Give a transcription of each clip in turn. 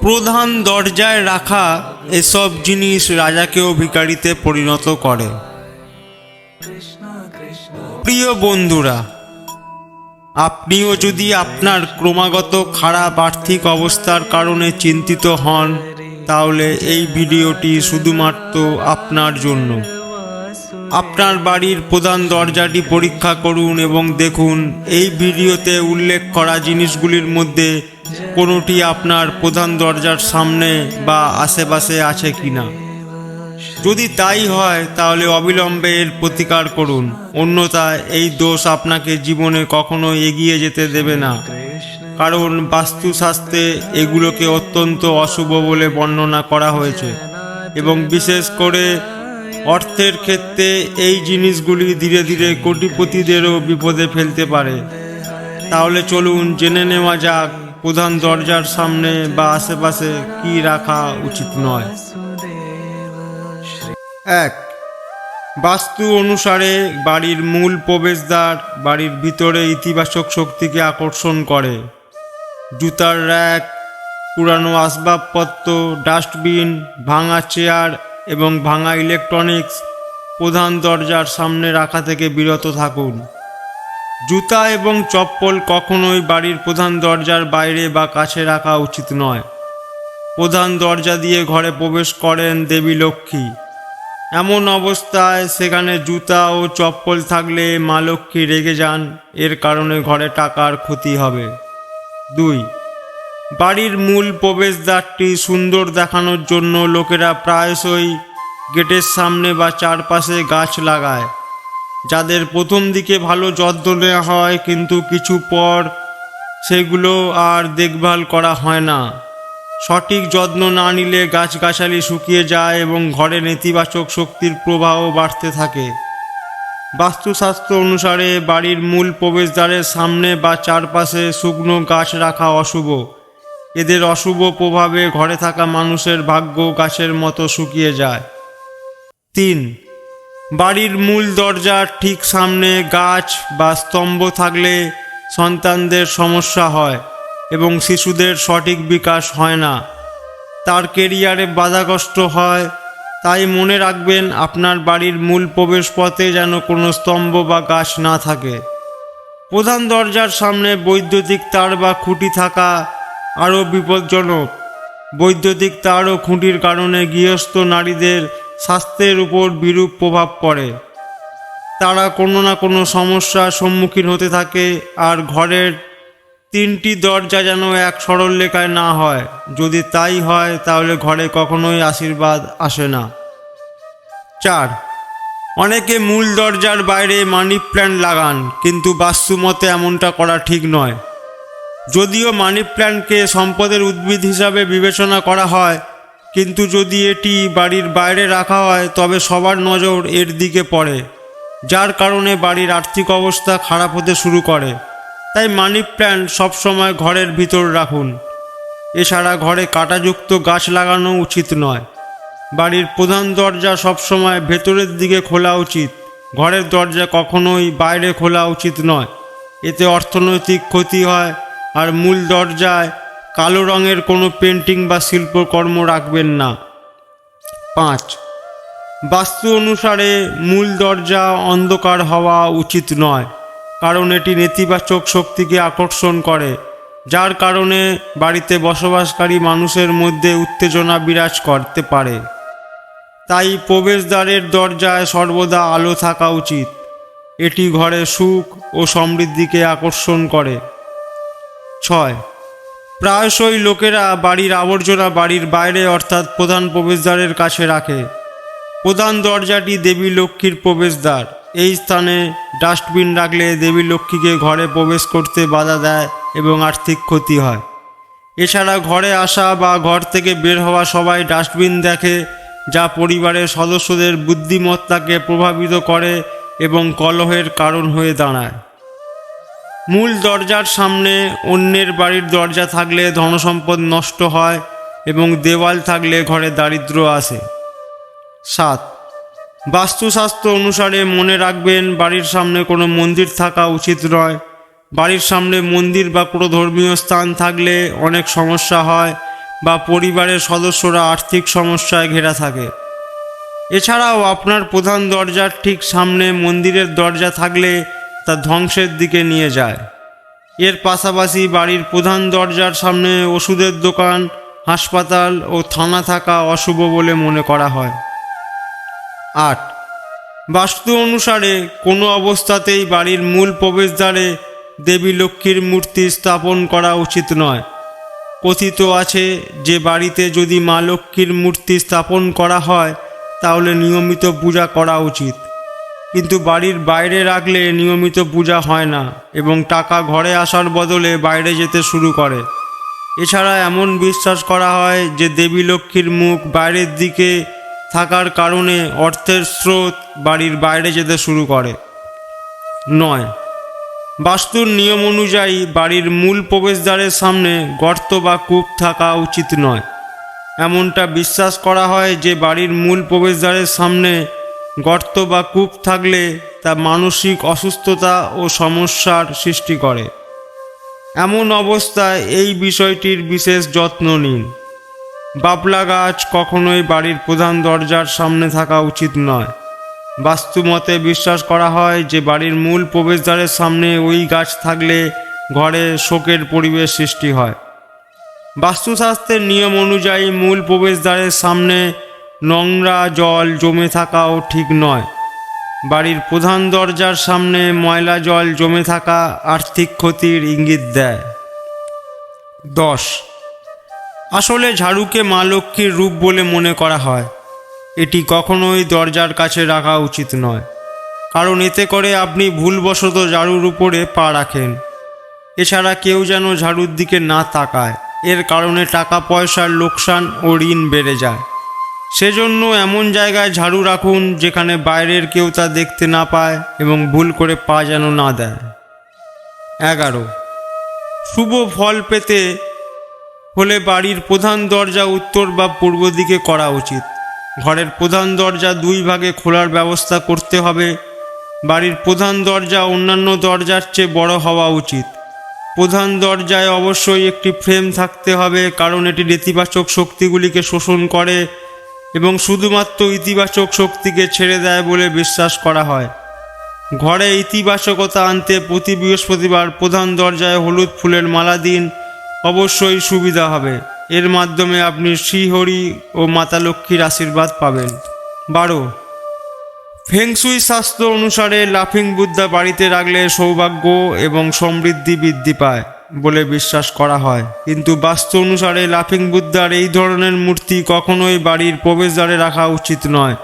প্রধান দরজায় রাখা এসব জিনিস রাজাকেও ভিখারিতে পরিণত করে। প্রিয় বন্ধুরা, আপনিও যদি আপনার ক্রমাগত খারাপ আর্থিক অবস্থার কারণে চিন্তিত হন, তাহলে এই ভিডিওটি শুধুমাত্র আপনার জন্য। আপনার বাড়ির প্রধান দরজাটি পরীক্ষা করুন এবং দেখুন এই ভিডিওতে উল্লেখ করা জিনিসগুলির মধ্যে কোনোটি আপনার প্রধান দরজার সামনে বা আশেপাশে আছে কিনা। যদি তাই হয় তাহলে অবিলম্বে এর প্রতিকার করুন, অন্যথায় এই দোষ আপনাকে জীবনে কখনো এগিয়ে যেতে দেবে না। কারণ বাস্তুশাস্ত্রে এগুলোকে অত্যন্ত অশুভ বলে বর্ণনা করা হয়েছে এবং বিশেষ করে অর্থের ক্ষেত্রে এই জিনিসগুলি ধীরে ধীরে কোটিপতিদেরও বিপদে ফেলতে পারে। তাহলে চলুন জেনে নেওয়া যাক প্রধান দরজার সামনে বা আশেপাশে কি রাখা উচিত নয়। 1. বাস্তু অনুসারে বাড়ির মূল প্রবেশদ্বার বাড়ির ভিতরে ইতিবাচক শক্তিকে আকর্ষণ করে। জুতার র্যাক, পুরানো আসবাবপত্র, ডাস্টবিন, ভাঙা চেয়ার এবং ভাঙা ইলেকট্রনিক্স প্রধান দরজার সামনে রাখা থেকে বিরত থাকুন। জুতা এবং চপ্পল কখনোই বাড়ির প্রধান দরজার বাইরে বা কাছে রাখা উচিত নয়। প্রধান দরজা দিয়ে ঘরে প্রবেশ করেন দেবী লক্ষ্মী। এমন অবস্থায় সেখানে জুতা ও চপ্পল থাকলে মা লক্ষ্মী রেগে যান, এর কারণে ঘরে টাকার ক্ষতি হবে। 2. বাড়ির মূল প্রবেশদ্বারটি সুন্দর দেখানোর জন্য লোকেরা প্রায়শই গেটের সামনে বা চারপাশে গাছ লাগায়, যাদের প্রথম দিকে ভালো যত্ন নেওয়া হয়, কিন্তু কিছু পর সেগুলো আর দেখভাল করা হয় না। সঠিক যত্ন না নিলে গাছগাছালি শুকিয়ে যায় এবং ঘরে নেতিবাচক শক্তির প্রবাহ বাড়তে থাকে। বাস্তুশাস্ত্র অনুসারে বাড়ির মূল প্রবেশদ্বারের সামনে বা চারপাশে শুকনো গাছ রাখা অশুভ। এদের অশুভ প্রভাবে ঘরে থাকা মানুষের ভাগ্য গাছের মতো শুকিয়ে যায়। 3. বাড়ির মূল দরজার ঠিক সামনে গাছ বা স্তম্ভ থাকলে সন্তানদের সমস্যা হয় এবং শিশুদের সঠিক বিকাশ হয় না, তার কেরিয়ারে বাধাগ্রস্ত হয়। তাই মনে রাখবেন আপনার বাড়ির মূল প্রবেশপথে যেন কোনো স্তম্ভ বা গাছ না থাকে। প্রধান দরজার সামনে বৈদ্যুতিক তার বা খুঁটি থাকা আরও বিপজ্জনক। বৈদ্যুতিক তার ও খুঁটির কারণে গৃহস্থ নারীদের স্বাস্থ্যের উপর বিরূপ প্রভাব পড়ে। তারা কোনো না কোনো সমস্যার সম্মুখীন হতে থাকে। আর ঘরের 3টি দরজা যেন এক সরল রেখায় না হয়। যদি তাই হয় তাহলে ঘরে কখনোই আশীর্বাদ আসে না। 4. অনেকে মূল দরজার বাইরে মানি প্ল্যান্ট লাগান, কিন্তু বাস্তুমতে এমনটা করা ঠিক নয়। যদিও মানি প্ল্যান্টকে সম্পদের উদ্ভিদ হিসাবে বিবেচনা করা হয়, কিন্তু যদি এটি বাড়ির বাইরে রাখা হয় তবে সবার নজর এর দিকে পড়ে, যার কারণে বাড়ির আর্থিক অবস্থা খারাপ হতে শুরু করে। তাই মানি প্ল্যান্ট সবসময় ঘরের ভিতর রাখুন। এছাড়া ঘরে কাঁটাযুক্ত গাছ লাগানো উচিত নয়। বাড়ির প্রধান দরজা সবসময় ভেতরের দিকে খোলা উচিত। ঘরের দরজা কখনোই বাইরে খোলা উচিত নয়, এতে অর্থনৈতিক ক্ষতি হয়। আর মূল দরজায় কালো রঙের কোনো পেন্টিং বা শিল্পকর্ম রাখবেন না। 5. বাস্তু অনুসারে মূল দরজা অন্ধকার হওয়া উচিত নয়, কারণ এটি নেতিবাচক শক্তিকে আকর্ষণ করে, যার কারণে বাড়িতে বসবাসকারী মানুষের মধ্যে উত্তেজনা বিরাজ করতে পারে। তাই প্রবেশদ্বারের দরজায় সর্বদা আলো থাকা উচিত। এটি ঘরে সুখ ও সমৃদ্ধিকে আকর্ষণ করে। 6. প্রায়শই লোকেরা বাড়ির আবর্জনা বাড়ির বাইরে অর্থাৎ প্রধান প্রবেশদ্বারের কাছে রাখে। প্রধান দরজাটি দেবী লক্ষ্মীর প্রবেশদ্বার। এই স্থানে ডাস্টবিন রাখলে দেবী লক্ষ্মীকে ঘরে প্রবেশ করতে বাধা দেয় এবং আর্থিক ক্ষতি হয়। এছাড়া ঘরে আসা বা ঘর থেকে বের হওয়া সবাই ডাস্টবিন দেখে, যা পরিবারের সদস্যদের বুদ্ধিমত্তাকে প্রভাবিত করে এবং কলহের কারণ হয়ে দাঁড়ায়। মূল দরজার সামনে অন্যের বাড়ির দরজা থাকলে ধনসম্পদ নষ্ট হয় এবং দেওয়াল থাকলে ঘরে দারিদ্র আসে। 7. বাস্তুশাস্ত্র অনুসারে মনে রাখবেন বাড়ির সামনে কোনো মন্দির থাকা উচিত নয়। বাড়ির সামনে মন্দির বা কোনো ধর্মীয় স্থান থাকলে অনেক সমস্যা হয়। বা পরিবারের সদস্যরা আর্থিক সমস্যায় ঘেরা থাকে। এছাড়াও আপনার প্রধান দরজার ঠিক সামনে মন্দিরের দরজা থাকলে তা ধ্বংসের দিকে নিয়ে যায়। এর পাশাপাশি বাড়ির প্রধান দরজার সামনে ওষুধের দোকান, হাসপাতাল ও থানা থাকা অশুভ বলে মনে করা হয়। 8. বাস্তু অনুসারে কোনো অবস্থাতেই বাড়ির মূল প্রবেশদ্বারে দেবী লক্ষ্মীর মূর্তি স্থাপন করা উচিত নয়। কথিত আছে যে বাড়িতে যদি মা লক্ষ্মীর মূর্তি স্থাপন করা হয় তাহলে নিয়মিত পূজা করা উচিত, কিন্তু বাড়ির বাইরে রাখলে নিয়মিত পূজা হয় না এবং টাকা ঘরে আসার বদলে বাইরে যেতে শুরু করে। এছাড়া এমন বিশ্বাস করা হয় যে দেবী লক্ষ্মীর মুখ বাইরের দিকে থাকার কারণে অর্থের স্রোত বাড়ির বাইরে যেতে শুরু করে। 9. বাস্তুর নিয়ম অনুযায়ী বাড়ির মূল প্রবেশদ্বারের সামনে গর্ত বা কূপ থাকা উচিত নয়। এমনটা বিশ্বাস করা হয় যে বাড়ির মূল প্রবেশদ্বারের সামনে গর্ত বা কূপ থাকলে তা মানসিক অসুস্থতা ও সমস্যার সৃষ্টি করে। এমন অবস্থায় এই বিষয়টির বিশেষ যত্ন নিন। বাবলা গাছ কখনোই বাড়ির প্রধান দরজার সামনে থাকা উচিত নয়। বাস্তুমতে বিশ্বাস করা হয় যে বাড়ির মূল প্রবেশদ্বারের সামনে ওই গাছ থাকলে ঘরে শোকের পরিবেশ সৃষ্টি হয়। বাস্তুশাস্ত্রের নিয়ম অনুযায়ী মূল প্রবেশদ্বারের সামনে নোংরা জল জমে থাকাও ঠিক নয়। বাড়ির প্রধান দরজার সামনে ময়লা জল জমে থাকা আর্থিক ক্ষতির ইঙ্গিত দেয়। 10. আসলে ঝাড়ুকে মা লক্ষ্মীর রূপ বলে মনে করা হয়। এটি কখনোই দরজার কাছে রাখা উচিত নয়, কারণ এতে করে আপনি ভুলবশত ঝাড়ুর উপরে পা রাখেন। এছাড়া কেউ যেন ঝাড়ুর দিকে না তাকায়, এর কারণে টাকা পয়সার লোকসান ও ঋণ বেড়ে যায়। সেজন্য এমন জায়গায় ঝাড়ু রাখুন যেখানে বাইরের কেউ তা দেখতে না পায় এবং ভুল করে পা যেন না দেয়। 11. শুভ ফল পেতে হলে বাড়ির প্রধান দরজা উত্তর বা পূর্ব দিকে করা উচিত। ঘরের প্রধান দরজা 2 ভাগে খোলার ব্যবস্থা করতে হবে। বাড়ির প্রধান দরজা অন্যান্য দরজার চেয়ে বড় হওয়া উচিত। প্রধান দরজায় অবশ্যই একটি ফ্রেম থাকতে হবে, কারণ এটি নেতিবাচক শক্তিগুলিকে শোষণ করে এবং শুধুমাত্র ইতিবাচক শক্তিকে ছেড়ে দেয় বলে বিশ্বাস করা হয়। ঘরে ইতিবাচকতা আনতে প্রতি বৃহস্পতিবার প্রধান দরজায় হলুদ ফুলের মালা দিন, অবশ্যই সুবিধা হবে। এর মাধ্যমে আপনি শ্রীহরি ও মাতা লক্ষ্মীর আশীর্বাদ পাবেন। 12. ফেংশুই শাস্ত্র অনুসারে লাফিং বুদ্ধা বাড়িতে রাখলে সৌভাগ্য এবং সমৃদ্ধি বৃদ্ধি পায় বলে বিশ্বাস করা হয়, কিন্তু বাস্তু অনুসারে লাফিং বুদ্ধার এই ধরনের মূর্তি কখনোই বাড়ির প্রবেশদ্বারে রাখা উচিত নয়,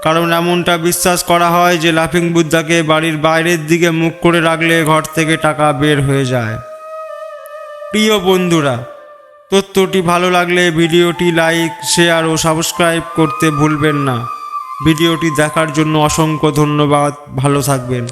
কারণ এমনটা বিশ্বাস করা হয় যে লাফিং বুদ্ধাকে বাড়ির বাইরের দিকে মুখ করে রাখলে ঘর থেকে টাকা বের হয়ে যায়। প্রিয় বন্ধুরা, তথ্যটি ভালো লাগলে ভিডিওটি লাইক, শেয়ার ও সাবস্ক্রাইব করতে ভুলবেন না। ভিডিওটি দেখার জন্য অসংখ্য ধন্যবাদ। ভালো থাকবেন।